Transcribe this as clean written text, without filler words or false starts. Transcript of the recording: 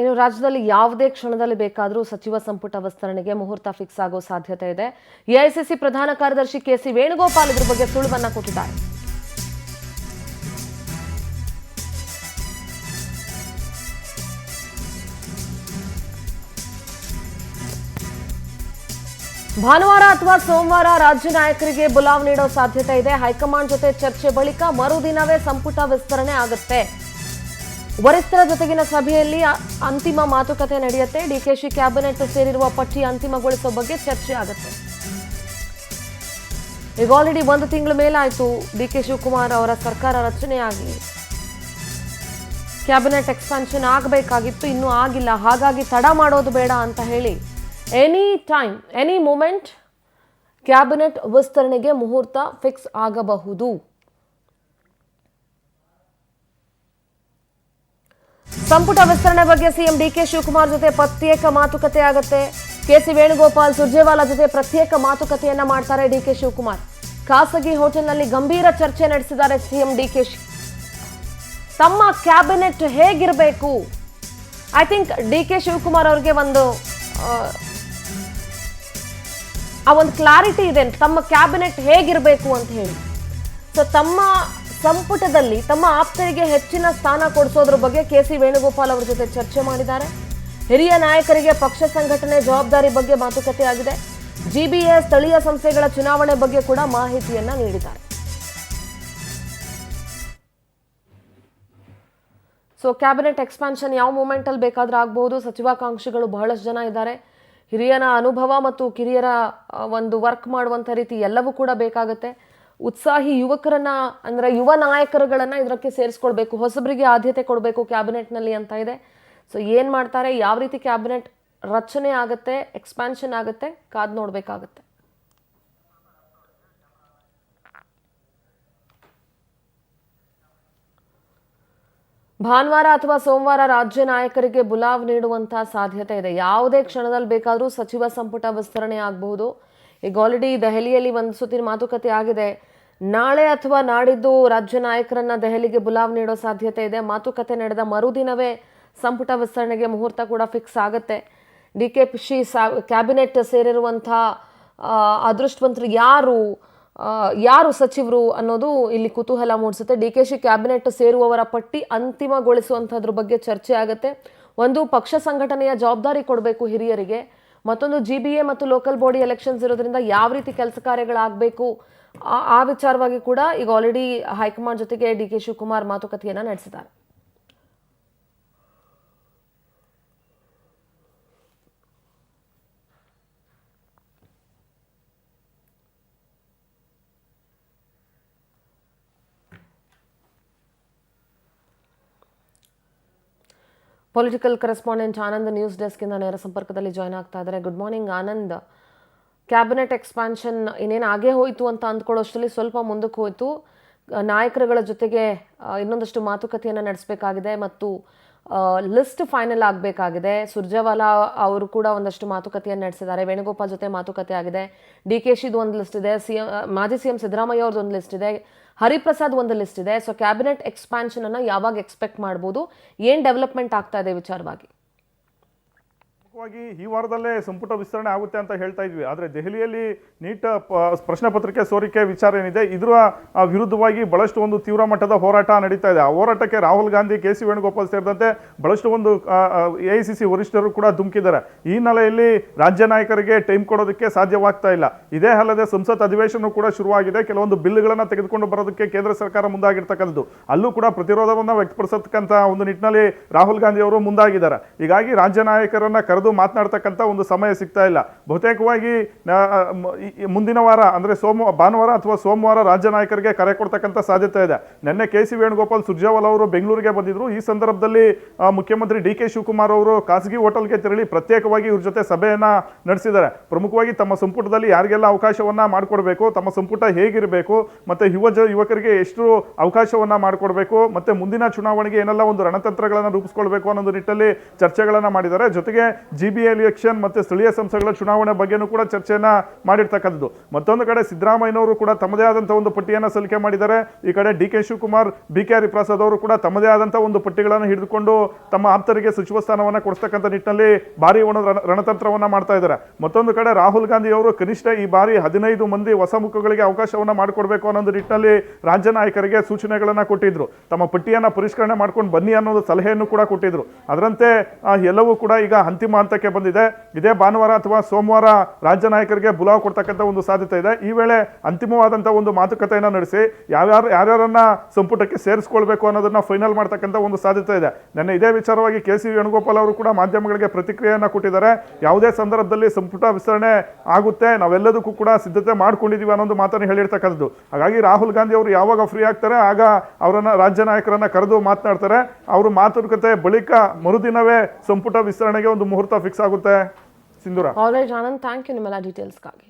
ಇನ್ನು ರಾಜ್ಯದಲ್ಲಿ ಯಾವುದೇ ಕ್ಷಣದಲ್ಲಿ ಬೇಕಾದರೂ ಸಚಿವ ಸಂಪುಟ ವಿಸ್ತರಣೆಗೆ ಮುಹೂರ್ತ ಫಿಕ್ಸ್ ಆಗೋ ಸಾಧ್ಯತೆ ಇದೆ. ಎಐಸಿಸಿ ಪ್ರಧಾನ ಕಾರ್ಯದರ್ಶಿ ಕೆಸಿ ವೇಣುಗೋಪಾಲ್ ಇದ್ರ ಬಗ್ಗೆ ಸುಳಿವನ್ನ ಕೊಟ್ಟಿದ್ದಾರೆ. ಭಾನುವಾರ ಅಥವಾ ಸೋಮವಾರ ರಾಜ್ಯ ನಾಯಕರಿಗೆ ಬುಲಾವ್ ನೀಡೋ ಸಾಧ್ಯತೆ ಇದೆ. ಹೈಕಮಾಂಡ್ ಜೊತೆ ಚರ್ಚೆ ಬಳಿಕ ಮರುದಿನವೇ ಸಂಪುಟ ವಿಸ್ತರಣೆ ಆಗುತ್ತೆ. ವರಿಷ್ಠರ ಜೊತೆಗಿನ ಸಭೆಯಲ್ಲಿ ಅಂತಿಮ ಮಾತುಕತೆ ನಡೆಯುತ್ತೆ. ಡಿಕೆಶಿ ಕ್ಯಾಬಿನೆಟ್ ಸೇರಿರುವ ಪಟ್ಟಿ ಅಂತಿಮಗೊಳಿಸೋ ಬಗ್ಗೆ ಚರ್ಚೆ ಆಗುತ್ತೆ. ಈಗ ಆಲ್ರೆಡಿ 1 ತಿಂಗಳ ಮೇಲಾಯಿತು ಡಿಕೆ ಶಿವಕುಮಾರ್ ಅವರ ಸರ್ಕಾರ ರಚನೆಯಾಗಿ. ಕ್ಯಾಬಿನೆಟ್ ಎಕ್ಸ್ಪಾನ್ಷನ್ ಆಗಬೇಕಾಗಿತ್ತು, ಇನ್ನೂ ಆಗಿಲ್ಲ. ಹಾಗಾಗಿ ತಡ ಮಾಡೋದು ಬೇಡ ಅಂತ ಹೇಳಿ any time any moment cabinet ವಿಸ್ತರಣೆಗೆ ಮುಹೂರ್ತ ಫಿಕ್ಸ್ ಆಗಬಹುದು. ಸಂಪುಟ ವಿಸ್ತರಣೆ ಬಗ್ಗೆ ಸಿಎಂ ಡಿಕೆ ಶಿವಕುಮಾರ್ ಜೊತೆ ಪ್ರತ್ಯೇಕ ಮಾತುಕತೆ ಆಗುತ್ತೆ. ಕೆಸಿ ವೇಣುಗೋಪಾಲ್ ಸುರ್ಜೇವಾಲಾ ಜೊತೆ ಪ್ರತ್ಯೇಕ ಮಾತುಕತೆಯನ್ನ ಮಾಡ್ತಾರೆ ಡಿಕೆ ಶಿವಕುಮಾರ್. ಖಾಸಗಿ ಹೋಟೆಲ್ನಲ್ಲಿ ಗಂಭೀರ ಚರ್ಚೆ ನಡೆಸಿದ್ದಾರೆ ಸಿಎಂ ಡಿಕೆಶಿ. ತಮ್ಮ ಕ್ಯಾಬಿನೆಟ್ ಹೇಗಿರಬೇಕು, ಐ ಥಿಂಕ್ ಡಿಕೆ ಶಿವಕುಮಾರ್ ಅವರಿಗೆ ಒಂದು ಕ್ಲಾರಿಟಿ ಇದೆ, ತಮ್ಮ ಕ್ಯಾಬಿನೆಟ್ ಹೇಗಿರಬೇಕು ಅಂತ ಹೇಳಿ. ಸೊ ತಮ್ಮ ಸಂಪುಟದಲ್ಲಿ ತಮ್ಮ ಆಪ್ತರಿಗೆ ಹೆಚ್ಚಿನ ಸ್ಥಾನ ಕೊಡಿಸೋದ್ರ ಬಗ್ಗೆ ಕೆಸಿ ವೇಣುಗೋಪಾಲ್ ಅವರ ಜೊತೆ ಚರ್ಚೆ ಮಾಡಿದ್ದಾರೆ. ಹಿರಿಯ ನಾಯಕರಿಗೆ ಪಕ್ಷ ಸಂಘಟನೆ ಜವಾಬ್ದಾರಿ ಬಗ್ಗೆ ಮಾತುಕತೆ ಆಗಿದೆ. ಜಿಬಿಎ ಸ್ಥಳೀಯ ಸಂಸ್ಥೆಗಳ ಚುನಾವಣೆ ಬಗ್ಗೆ ಕೂಡ ಮಾಹಿತಿಯನ್ನ ನೀಡಿದ್ದಾರೆ. ಸೊ ಕ್ಯಾಬಿನೆಟ್ ಎಕ್ಸ್ಪಾನ್ಷನ್ ಯಾವ ಮೂಮೆಂಟ್ ಅಲ್ಲಿ ಬೇಕಾದ್ರೂ ಆಗಬಹುದು. ಸಚಿವಾಕಾಂಕ್ಷಿಗಳು ಬಹಳಷ್ಟು ಜನ ಇದ್ದಾರೆ. ಹಿರಿಯರ ಅನುಭವ ಮತ್ತು ಕಿರಿಯರ ಒಂದು ವರ್ಕ್ ಮಾಡುವಂಥ ರೀತಿ ಎಲ್ಲವೂ ಕೂಡ ಬೇಕಾಗುತ್ತೆ. ಉತ್ಸಾಹಿ ಯುವಕರನ್ನ ಅಂದ್ರೆ ಯುವ ನಾಯಕರುಗಳನ್ನ ಇದಕ್ಕೆ ಸೇರಿಸ್ಕೊಳ್ಬೇಕು, ಹೊಸಬರಿಗೆ ಆದ್ಯತೆ ಕೊಡಬೇಕು ಕ್ಯಾಬಿನೆಟ್ನಲ್ಲಿ ಅಂತ ಇದೆ. ಸೊ ಏನು ಮಾಡ್ತಾರೆ, ಯಾವ ರೀತಿ ಕ್ಯಾಬಿನೆಟ್ ರಚನೆ ಆಗುತ್ತೆ, ಎಕ್ಸ್ಪಾನ್ಷನ್ ಆಗುತ್ತೆ, ಕಾದು ನೋಡಬೇಕಾಗುತ್ತೆ. ಭಾನುವಾರ ಅಥವಾ ಸೋಮವಾರ ರಾಜ್ಯ ನಾಯಕರಿಗೆ ಬುಲಾವ್ ನೀಡುವಂತಹ ಸಾಧ್ಯತೆ ಇದೆ. ಯಾವುದೇ ಕ್ಷಣದಲ್ಲಿ ಬೇಕಾದರೂ ಸಚಿವ ಸಂಪುಟ ವಿಸ್ತರಣೆ ಆಗಬಹುದು. ಈಗ ಆಲ್ರೆಡಿ ದೆಹಲಿಯಲ್ಲಿ ಒಂದು ಸುತ್ತಿನ ಮಾತುಕತೆ ಆಗಿದೆ. ನಾಳೆ ಅಥವಾ ನಾಡಿದ್ದು ರಾಜ್ಯ ನಾಯಕರನ್ನ ದೆಹಲಿಗೆ ಬುಲಾವ್ ನೀಡೋ ಸಾಧ್ಯತೆ ಇದೆ. ಮಾತುಕತೆ ನಡೆದ ಮರುದಿನವೇ ಸಂಪುಟ ವಿಸ್ತರಣೆಗೆ ಮುಹೂರ್ತ ಕೂಡ ಫಿಕ್ಸ್ ಆಗುತ್ತೆ. ಡಿಕೆಶಿ ಕ್ಯಾಬಿನೆಟ್ ಸೇರಿರುವಂಥ ಅದೃಷ್ಟವಂತರು ಯಾರು ಸಚಿವರು ಅನ್ನೋದು ಇಲ್ಲಿ ಕುತೂಹಲ ಮೂಡಿಸುತ್ತೆ. ಡಿಕೆಶಿ ಕ್ಯಾಬಿನೆಟ್ ಸೇರುವವರ ಪಟ್ಟಿ ಅಂತಿಮಗೊಳಿಸುವಂಥದ್ರ ಬಗ್ಗೆ ಚರ್ಚೆ ಆಗುತ್ತೆ. ಒಂದು ಪಕ್ಷ ಸಂಘಟನೆಯ ಜವಾಬ್ದಾರಿ ಕೊಡಬೇಕು ಹಿರಿಯರಿಗೆ, ಮತ್ತೊಂದು ಜಿಬಿಎ ಮತ್ತು ಲೋಕಲ್ ಬಾಡಿ ಎಲೆಕ್ಷನ್ಸ್ ಇರೋದ್ರಿಂದ ಯಾವ ರೀತಿ ಕೆಲಸ ಕಾರ್ಯಗಳಾಗಬೇಕು ಆ ವಿಚಾರವಾಗಿ ಕೂಡ ಈಗ ಆಲ್ರೆಡಿ ಹೈಕಮಾಂಡ್ ಜೊತೆಗೆ ಡಿಕೆ ಶಿವಕುಮಾರ್ ಮಾತುಕತೆಯನ್ನ ನಡೆಸಿದ್ದಾರೆ. Political correspondent Anand news desk ಇಂದ ನೇರ ಸಂಪರ್ಕದಲ್ಲಿ ಜಾಯ್ನ್ ಆಗ್ತಾ ಇದ್ದಾರೆ. Good morning Anand. Cabinet expansion ಇನ್ನೇನು ಆಗೇ ಹೋಯಿತು ಅಂತ ಅಂದ್ಕೊಳ್ಳೋಷ್ಟರಲ್ಲಿ ಸ್ವಲ್ಪ ಮುಂದಕ್ಕೆ ಹೋಯಿತು. ನಾಯಕರುಗಳ ಜೊತೆಗೆ ಇನ್ನೊಂದಷ್ಟು ಮಾತುಕತೆಯನ್ನು ನಡೆಸಬೇಕಾಗಿದೆ ಮತ್ತು ಲಿಸ್ಟ್ ಫೈನಲ್ ಆಗಬೇಕಾಗಿದೆ. ಸುರ್ಜೇವಾಲಾ ಅವರು ಕೂಡ ಒಂದಷ್ಟು ಮಾತುಕತೆಯನ್ನು ನಡೆಸಿದ್ದಾರೆ. ವೇಣುಗೋಪಾಲ್ ಜೊತೆ ಮಾತುಕತೆ ಆಗಿದೆ. ಡಿಕೆಶಿದು ಒಂದು ಲಿಸ್ಟ್ ಇದೆ, ಮಾಜಿ ಸಿಎಂ ಸಿದ್ದರಾಮಯ್ಯ ಅವ್ರದ್ದು ಒಂದು ಲಿಸ್ಟ್ ಇದೆ, ಹರಿಪ್ರಸಾದ್ ಒಂದು ಲಿಸ್ಟ್ ಇದೆ. ಸೊ ಕ್ಯಾಬಿನೆಟ್ ಎಕ್ಸ್ಪಾನ್ಷನ್ ಅನ್ನು ಯಾವಾಗ ಎಕ್ಸ್ಪೆಕ್ಟ್ ಮಾಡ್ಬೋದು, ಏನು ಡೆವಲಪ್ಮೆಂಟ್ ಆಗ್ತಾ ಇದೆ ವಿಚಾರವಾಗಿ? ಈ ವಾರದಲ್ಲೇ ಸಂಪುಟ ವಿಸ್ತರಣೆ ಆಗುತ್ತೆ ಅಂತ ಹೇಳ್ತಾ ಇದ್ವಿ. ಆದರೆ ದೆಹಲಿಯಲ್ಲಿ ನೀಟ್ ಪ್ರಶ್ನೆ ಪತ್ರಿಕೆ ಸೋರಿಕೆ ವಿಚಾರ ಏನಿದೆ, ಇದರ ವಿರುದ್ಧವಾಗಿ ಬಹಳಷ್ಟು ಒಂದು ತೀವ್ರ ಮಟ್ಟದ ಹೋರಾಟ ನಡೀತಾ ಇದೆ. ಆ ಹೋರಾಟಕ್ಕೆ ರಾಹುಲ್ ಗಾಂಧಿ, ಕೆಸಿ ವೇಣುಗೋಪಾಲ್ ಸೇರಿದಂತೆ ಬಹಳಷ್ಟು ಒಂದು ಎಐಸಿಸಿ ವರಿಷ್ಠರು ಕೂಡ ಧುಮುಕಿದ್ದಾರೆ. ಈ ಹಿನ್ನೆಲೆಯಲ್ಲಿ ರಾಜ್ಯ ನಾಯಕರಿಗೆ ಟೈಮ್ ಕೊಡೋದಕ್ಕೆ ಸಾಧ್ಯವಾಗ್ತಾ ಇಲ್ಲ. ಇದೇ ಅಲ್ಲದೆ ಸಂಸತ್ ಅಧಿವೇಶನ ಕೂಡ ಶುರುವಾಗಿದೆ. ಕೆಲವೊಂದು ಬಿಲ್ಗಳನ್ನು ತೆಗೆದುಕೊಂಡು ಬರೋದಕ್ಕೆ ಕೇಂದ್ರ ಸರ್ಕಾರ ಮುಂದಾಗಿರ್ತಕ್ಕಂಥದ್ದು, ಅಲ್ಲೂ ಕೂಡ ಪ್ರತಿರೋಧವನ್ನು ವ್ಯಕ್ತಪಡಿಸತಕ್ಕಂಥ ಒಂದು ನಿಟ್ಟಿನಲ್ಲಿ ರಾಹುಲ್ ಗಾಂಧಿ ಅವರು ಮುಂದಾಗಿದ್ದಾರೆ. ಹೀಗಾಗಿ ರಾಜ್ಯ ನಾಯಕರನ್ನ ಕರೆದು ಮಾತನಾಡ್ತಕ್ಕಂಥ ಒಂದು ಸಮಯ ಸಿಗ್ತಾ ಇಲ್ಲ. ಬಹುತೇಕವಾಗಿ ಮುಂದಿನ ವಾರ ಅಂದ್ರೆ ಭಾನುವಾರ ಅಥವಾ ಸೋಮವಾರ ರಾಜ್ಯ ನಾಯಕರಿಗೆ ಕರೆ ಕೊಡ್ತಕ್ಕಂಥ ಸಾಧ್ಯತೆ ಇದೆ. ನಿನ್ನೆ ಕೆಸಿ ವೇಣುಗೋಪಾಲ್ ಸುರ್ಜೇವಾಲಾ ಅವರು ಬೆಂಗಳೂರಿಗೆ ಬಂದಿದ್ರು. ಈ ಸಂದರ್ಭದಲ್ಲಿ ಮುಖ್ಯಮಂತ್ರಿ ಡಿಕೆ ಶಿವಕುಮಾರ್ ಅವರು ಖಾಸಗಿ ಹೋಟೆಲ್ಗೆ ತೆರಳಿ ಪ್ರತ್ಯೇಕವಾಗಿ ಇವ್ರ ಜೊತೆ ಸಭೆಯನ್ನ ನಡೆಸಿದ್ದಾರೆ. ಪ್ರಮುಖವಾಗಿ ತಮ್ಮ ಸಂಪುಟದಲ್ಲಿ ಯಾರಿಗೆಲ್ಲ ಅವಕಾಶವನ್ನ ಮಾಡಿಕೊಡ್ಬೇಕು, ತಮ್ಮ ಸಂಪುಟ ಹೇಗಿರಬೇಕು, ಮತ್ತೆ ಯುವಕರಿಗೆ ಎಷ್ಟು ಅವಕಾಶವನ್ನ ಮಾಡಿಕೊಡ್ಬೇಕು, ಮತ್ತೆ ಮುಂದಿನ ಚುನಾವಣೆಗೆ ಏನೆಲ್ಲ ಒಂದು ರಣತಂತ್ರಗಳನ್ನ ರೂಪಿಸ್ಕೊಳ್ಬೇಕು ಅನ್ನೋ ನಿಟ್ಟಿನಲ್ಲಿ ಚರ್ಚೆಗಳನ್ನ ಮಾಡಿದ್ದಾರೆ. ಜೊತೆಗೆ GB ಎಲೆಕ್ಷನ್ ಮತ್ತು ಸ್ಥಳೀಯ ಸಂಸ್ಥೆಗಳ ಚುನಾವಣೆ ಬಗ್ಗೆನೂ ಕೂಡ ಚರ್ಚೆಯನ್ನ ಮಾಡಿರ್ತಕ್ಕಂಥದ್ದು. ಮತ್ತೊಂದು ಕಡೆ ಸಿದ್ದರಾಮಯ್ಯನವರು ಕೂಡ ತಮ್ಮದೇ ಆದಂಥ ಒಂದು ಪಟ್ಟಿಯನ್ನು ಸಲ್ಲಿಕೆ ಮಾಡಿದ್ದಾರೆ. ಈ ಕಡೆ DK ಶಿವಕುಮಾರ್, BK ಹರಿಪ್ರಸಾದ್ ಅವರು ಕೂಡ ತಮ್ಮದೇ ಆದಂಥ ಒಂದು ಪಟ್ಟಿಗಳನ್ನು ಹಿಡಿದುಕೊಂಡು ತಮ್ಮ ಆಪ್ತರಿಗೆ ಸಚಿವ ಸ್ಥಾನವನ್ನು ಕೊಡಿಸ್ತಕ್ಕಂಥ ನಿಟ್ಟಿನಲ್ಲಿ ಭಾರಿ ರಣತಂತ್ರವನ್ನ ಮಾಡ್ತಾ ಇದ್ದಾರೆ. ಮತ್ತೊಂದು ಕಡೆ ರಾಹುಲ್ ಗಾಂಧಿ ಅವರು ಕನಿಷ್ಠ ಈ ಬಾರಿ 15 ಮಂದಿ ಹೊಸ ಮುಖಗಳಿಗೆ ಅವಕಾಶವನ್ನ ಮಾಡಿಕೊಡ್ಬೇಕು ಅನ್ನೋ ನಿಟ್ಟಿನಲ್ಲಿ ರಾಜ್ಯ ನಾಯಕರಿಗೆ ಸೂಚನೆಗಳನ್ನ ಕೊಟ್ಟಿದ್ರು. ತಮ್ಮ ಪಟ್ಟಿಯನ್ನ ಪರಿಷ್ಕರಣೆ ಮಾಡ್ಕೊಂಡು ಬನ್ನಿ ಅನ್ನೋದು ಸಲಹೆಯನ್ನು ಕೂಡ ಕೊಟ್ಟಿದ್ರು. ಅದರಂತೆ ಎಲ್ಲವೂ ಕೂಡ ಈಗ ಅಂತಿಮ ಹಂತಕ್ಕೆ ಬಂದಿದೆ. ಇದೇ ಭಾನುವಾರ ಅಥವಾ ಸೋಮವಾರ ರಾಜ್ಯ ನಾಯಕರಿಗೆ ಬುಲಾವ್ ಕೊಡ್ತಕ್ಕಂಥ ಒಂದು ಸಾಧ್ಯತೆ ಇದೆ. ಈ ವೇಳೆ ಅಂತಿಮವಾದಂಥ ಒಂದು ಮಾತುಕತೆಯನ್ನು ನಡೆಸಿ ಯಾರ್ಯಾರನ್ನ ಸಂಪುಟಕ್ಕೆ ಸೇರಿಸ್ಕೊಳ್ಬೇಕು ಅನ್ನೋದನ್ನ ಫೈನಲ್ ಮಾಡ್ತಕ್ಕಂಥ ಒಂದು ಸಾಧ್ಯತೆ ಇದೆ. ನೆನ್ನೆ ಇದೇ ವಿಚಾರವಾಗಿ KC ವೇಣುಗೋಪಾಲ್ ಅವರು ಕೂಡ ಮಾಧ್ಯಮಗಳಿಗೆ ಪ್ರತಿಕ್ರಿಯೆಯನ್ನ ಕೊಟ್ಟಿದ್ದಾರೆ. ಯಾವುದೇ ಸಂದರ್ಭದಲ್ಲಿ ಸಂಪುಟ ವಿಸ್ತರಣೆ ಆಗುತ್ತೆ, ನಾವೆಲ್ಲದಕ್ಕೂ ಕೂಡ ಸಿದ್ಧತೆ ಮಾಡ್ಕೊಂಡಿದೀವಿ ಅನ್ನೋದು ಮಾತನ್ನು ಹೇಳಿರ್ತಕ್ಕಂಥದ್ದು. ಹಾಗಾಗಿ ರಾಹುಲ್ ಗಾಂಧಿ ಅವರು ಯಾವಾಗ ಫ್ರೀ ಆಗ್ತಾರೆ ಆಗ ಅವರನ್ನ ರಾಜ್ಯ ನಾಯಕರನ್ನ ಕರೆದು ಮಾತನಾಡ್ತಾರೆ. ಅವರು ಮಾತುಕತೆ ಬಳಿಕ ಮರುದಿನವೇ ಸಂಪುಟ ವಿಸ್ತರಣೆಗೆ ಒಂದು ಮುಹೂರ್ತ ಫಿಕ್ಸ್ ಆಗುತ್ತೆ. ಸಿಂಧೂರ. ಆಲ್ರೈಟ್ ಆನಂದ್, ಥ್ಯಾಂಕ್ ಯು ನಿಮ್ಮೆಲ್ಲ ಡೀಟೇಲ್ಸ್ಗಾಗಿ.